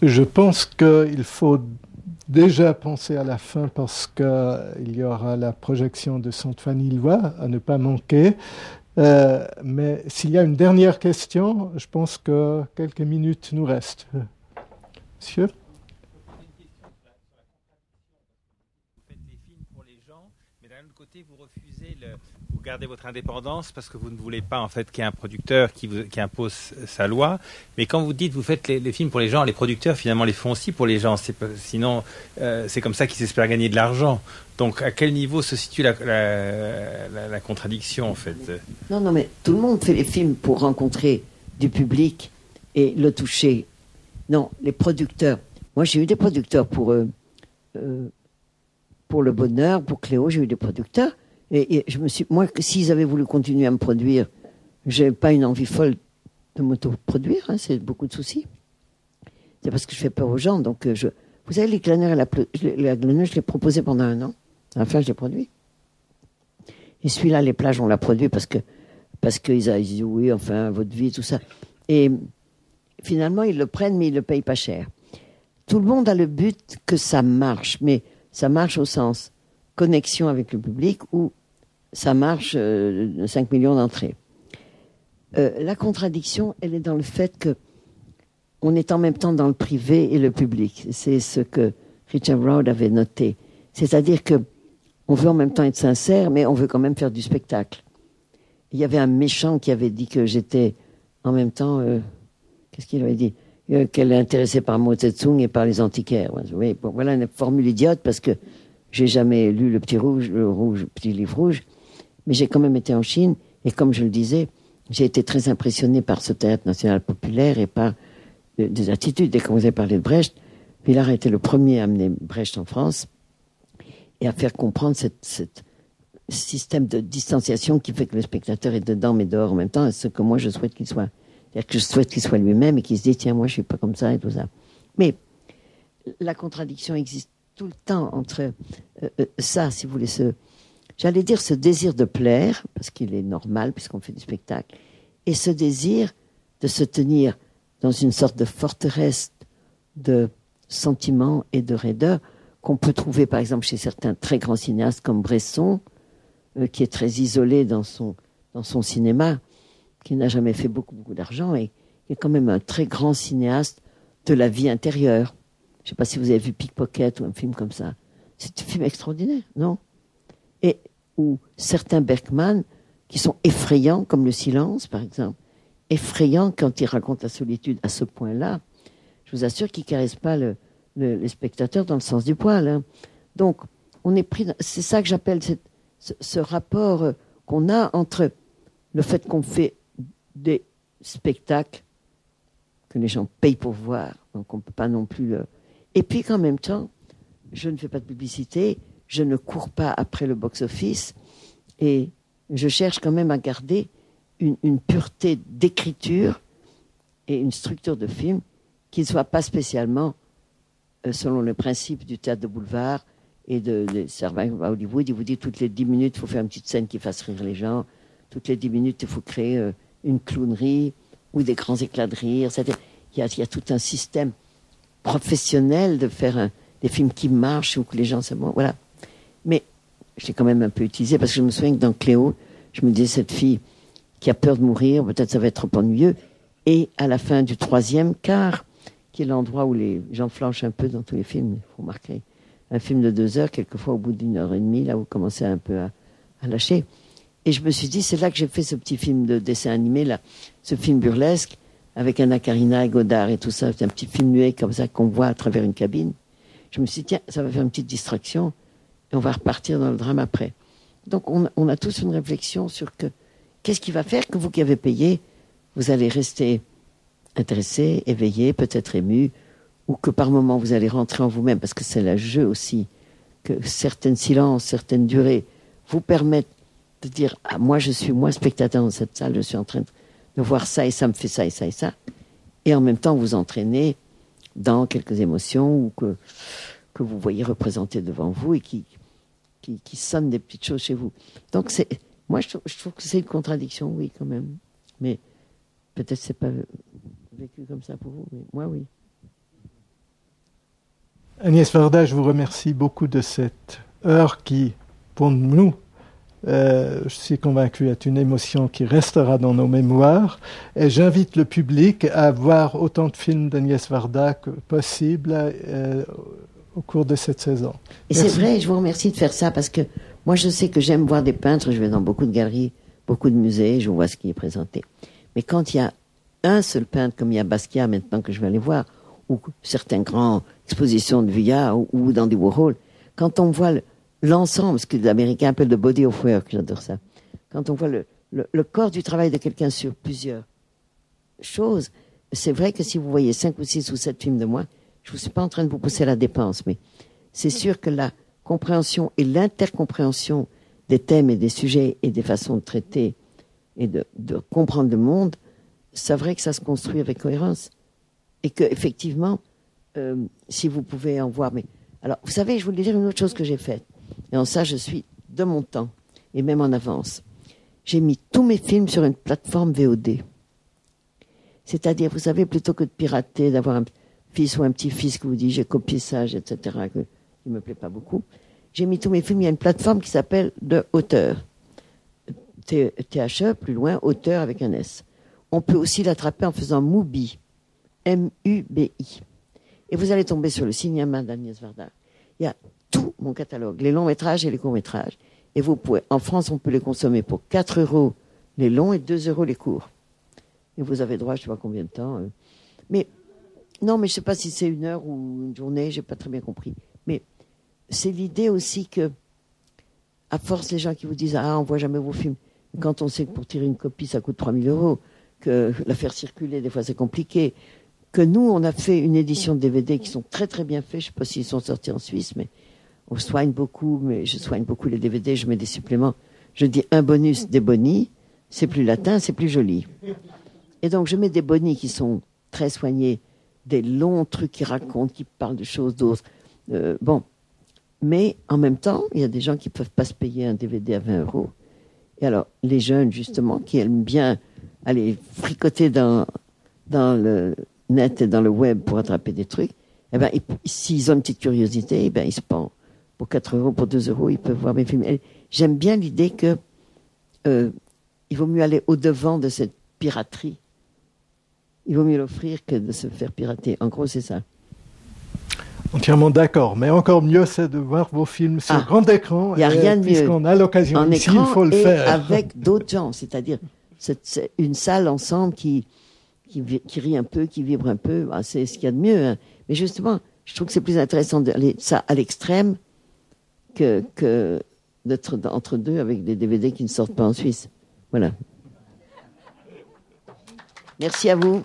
Je pense qu'il faut déjà penser à la fin parce qu'il y aura la projection de Sainte-Fanny-Loire à ne pas manquer. Mais s'il y a une dernière question, je pense que quelques minutes nous restent. Monsieur? Vous gardez votre indépendance parce que vous ne voulez pas en fait qu'il y ait un producteur qui impose sa loi. Mais quand vous dites vous faites les films pour les gens, les producteurs finalement les font aussi pour les gens. Sinon, c'est comme ça qu'ils espèrent gagner de l'argent. Donc à quel niveau se situe la contradiction en fait? Non, non, mais tout le monde fait les films pour rencontrer du public et le toucher. Non, les producteurs. Moi, j'ai eu des producteurs pour Le Bonheur, pour Cléo, j'ai eu des producteurs. Et je me suis, moi, s'ils avaient voulu continuer à me produire, j'ai pas une envie folle de m'auto-produire, hein, c'est beaucoup de soucis. C'est parce que je fais peur aux gens. Donc, vous savez, les Glaneurs, je l'ai proposé pendant 1 an. À la fin, je l'ai produit. Et celui-là, Les Plages, on l'a produit parce qu'ils disent oui, enfin, votre vie, tout ça. Et finalement, ils le prennent, mais ils le payent pas cher. Tout le monde a le but que ça marche, mais ça marche au sens connexion avec le public ou ça marche 5 millions d'entrées. La contradiction, elle est dans le fait que on est en même temps dans le privé et le public. C'est ce que Richard Roud avait noté. C'est-à-dire que on veut en même temps être sincère, mais on veut quand même faire du spectacle. Il y avait un méchant qui avait dit que j'étais en même temps... qu'est-ce qu'il avait dit qu'elle est intéressée par Mao Tse-tung et par les antiquaires. Oui, bon, voilà une formule idiote parce que j'ai jamais lu le petit livre rouge, mais j'ai quand même été en Chine et comme je le disais, j'ai été très impressionné par ce théâtre national populaire et par des attitudes. Et quand vous avez parlé de Brecht, Villard a été le premier à amener Brecht en France et à faire comprendre cette système de distanciation qui fait que le spectateur est dedans mais dehors en même temps, et ce que moi je souhaite qu'il soit. C'est-à-dire que je souhaite qu'il soit lui-même et qu'il se dise tiens, moi je suis pas comme ça et tout ça. Mais la contradiction existe tout le temps entre ça, si vous voulez, j'allais dire ce désir de plaire, parce qu'il est normal puisqu'on fait du spectacle, et ce désir de se tenir dans une sorte de forteresse de sentiments et de raideur qu'on peut trouver par exemple chez certains très grands cinéastes comme Bresson, qui est très isolé dans son cinéma, qui n'a jamais fait beaucoup d'argent et qui est quand même un très grand cinéaste de la vie intérieure. Je ne sais pas si vous avez vu Pickpocket ou un film comme ça. C'est un film extraordinaire, non? Et ou certains Bergman qui sont effrayants, comme Le Silence, par exemple, effrayants quand ils racontent la solitude à ce point-là. Je vous assure qu'ils ne caressent pas les spectateurs dans le sens du poil. Hein. Donc, on est pris. C'est ça que j'appelle ce rapport qu'on a entre le fait qu'on fait des spectacles que les gens payent pour voir, donc on ne peut pas non plus... Et puis qu'en même temps, je ne fais pas de publicité, je ne cours pas après le box-office, et je cherche quand même à garder une pureté d'écriture et une structure de film qui ne soit pas spécialement selon le principe du théâtre de boulevard et de à Hollywood. Il vous dit toutes les 10 minutes, il faut faire une petite scène qui fasse rire les gens. Toutes les 10 minutes, il faut créer une clownerie ou des grands éclats de rire. Il y a tout un système professionnel de faire des films qui marchent ou que les gens... Voilà. Mais je l'ai quand même un peu utilisé parce que je me souviens que dans Cléo, je me disais, cette fille qui a peur de mourir, peut-être ça va être trop ennuyeux. Et à la fin du 3e quart, qui est l'endroit où les gens flanchent un peu dans tous les films, il faut remarquer. Un film de 2 heures, quelquefois au bout d'1h30, là, vous commencez un peu à lâcher. Et je me suis dit, c'est là que j'ai fait ce petit film de dessin animé, là, ce film burlesque, avec Anna Karina et Godard et tout ça. C'est un petit film muet comme ça qu'on voit à travers une cabine. Je me suis dit, tiens, ça va faire une petite distraction et on va repartir dans le drame après. Donc on a tous une réflexion sur qu'est-ce qui va faire que vous qui avez payé, vous allez rester intéressé, éveillé, peut-être ému, ou que par moments vous allez rentrer en vous-même, parce que c'est le jeu aussi, que certains silences, certaines durées vous permettent de dire, ah, moi je suis spectateur dans cette salle, je suis en train de voir ça et ça me fait ça et ça et ça, et en même temps vous entraîner dans quelques émotions ou que vous voyez représentées devant vous et qui sonnent des petites choses chez vous. Donc moi je trouve que c'est une contradiction, oui, quand même, mais peut-être c'est pas vécu comme ça pour vous, mais moi oui. Agnès Varda, je vous remercie beaucoup de cette heure qui, pour nous, je suis convaincu, est une émotion qui restera dans nos mémoires. Et j'invite le public à voir autant de films d'Agnès Varda que possible au cours de cette saison. Et c'est vrai, je vous remercie de faire ça parce que moi, je sais que j'aime voir des peintres. Je vais dans beaucoup de galeries, beaucoup de musées, je vois ce qui est présenté. Mais quand il y a un seul peintre, comme il y a Basquiat maintenant que je vais aller voir, ou certaines grandes expositions de Vuillard ou d'Andy Warhol, quand on voit l'ensemble, ce que les Américains appellent le body of work, j'adore ça, quand on voit le corps du travail de quelqu'un sur plusieurs choses, c'est vrai que si vous voyez 5 ou 6 ou 7 films de moi, je ne suis pas en train de vous pousser à la dépense, mais c'est sûr que la compréhension et l'intercompréhension des thèmes et des sujets et des façons de traiter et de comprendre le monde, c'est vrai que ça se construit avec cohérence. Et que effectivement, si vous pouvez en voir... Mais alors, vous savez, je voulais dire une autre chose que j'ai faite. Et en ça, je suis de mon temps, et même en avance. J'ai mis tous mes films sur une plateforme VOD. C'est-à-dire, vous savez, plutôt que de pirater, d'avoir un fils ou un petit-fils qui vous dit « j'ai copié ça, etc., qui ne me plaît pas beaucoup », j'ai mis tous mes films, il y a une plateforme qui s'appelle de Auteur. THE, plus loin, Auteur avec un S. On peut aussi l'attraper en faisant Mubi. M-U-B-I. Et vous allez tomber sur le cinéma d'Agnès Varda. Il y a tout mon catalogue, les longs métrages et les courts métrages. Et vous pouvez, en France, on peut les consommer pour 4 € les longs et 2 € les courts. Et vous avez droit, je ne sais pas combien de temps. Mais, non, mais je ne sais pas si c'est 1 heure ou une journée, je n'ai pas très bien compris. Mais c'est l'idée aussi que, à force, les gens qui vous disent, ah, on ne voit jamais vos films. Quand on sait que pour tirer une copie, ça coûte 3 000 €, que la faire circuler, des fois, c'est compliqué. Que nous, on a fait une édition de DVD qui sont très très bien faits. Je ne sais pas s'ils sont sortis en Suisse, mais on soigne beaucoup. Mais je soigne beaucoup les DVD, je mets des suppléments. Je dis un bonus, des bonis. C'est plus latin, c'est plus joli. Et donc, je mets des bonis qui sont très soignés, des longs trucs qui racontent, qui parlent de choses d'autres. Bon. Mais en même temps, il y a des gens qui ne peuvent pas se payer un DVD à 20 €. Et alors, les jeunes, justement, qui aiment bien aller fricoter dans le net et dans le web pour attraper des trucs, eh ben, s'ils ont une petite curiosité, eh ben, ils se pendent. Pour 4 €, pour 2 €, ils peuvent voir mes films. Et j'aime bien l'idée que il vaut mieux aller au-devant de cette piraterie. Il vaut mieux l'offrir que de se faire pirater. En gros, c'est ça. Entièrement d'accord. Mais encore mieux, c'est de voir vos films sur grand écran. Il n'y a rien de mieux. Puisqu'on a l'occasion en ici, écran il faut le et faire. avec d'autres gens. C'est-à-dire c'est une salle ensemble qui rit un peu, qui vibre un peu, c'est ce qu'il y a de mieux. Hein. Mais justement, je trouve que c'est plus intéressant d'aller ça à l'extrême que d'être entre deux avec des DVD qui ne sortent pas en Suisse. Voilà. Merci à vous.